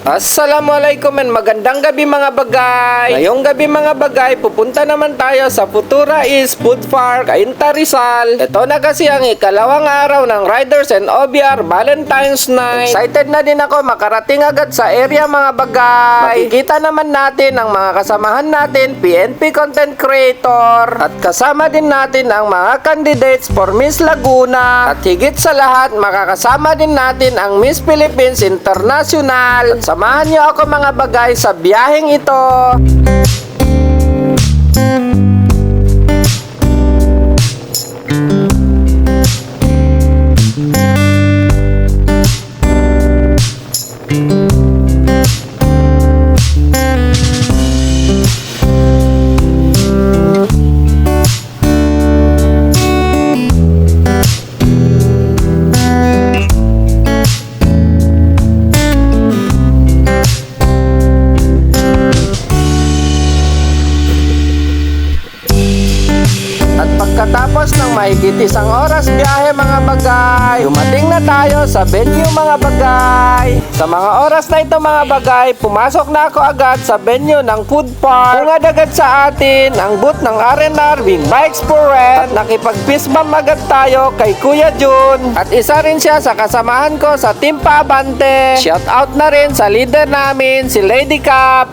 Assalamualaikum and magandang gabi mga bagay. Ngayong gabi mga bagay, pupunta naman tayo sa Futura East Food Park, Cainta, Rizal. Ito na kasi ang ikalawang araw ng Riders and OBR Valentine's Night. Excited na din ako makarating agad sa area mga bagay. Makikita naman natin ang mga kasamahan natin, PNP content creator. At kasama din natin ang mga candidates for Miss Laguna. At higit sa lahat, makakasama din natin ang Miss Philippines International. At samahan niyo ako mga bagay sa biyaheng ito. Pagkatapos ng mahigit isang oras biyahe mga bagay, dumating na tayo sa venue mga bagay. Sa mga oras na ito mga bagay, pumasok na ako agad sa venue ng food park. Bungad agad sa atin ang booth ng R&R with Bikes for Rent. At nakipag-fist bump agad tayo kay Kuya Jun. At isa rin siya sa kasamahan ko sa Team Paabante. Shout out na rin sa leader namin, si Lady Cap.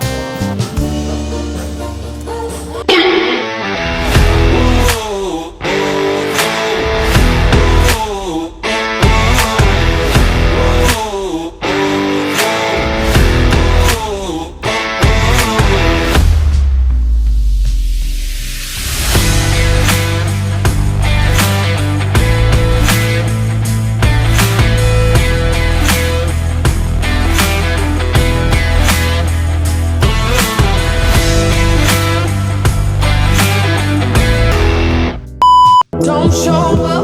Don't show up.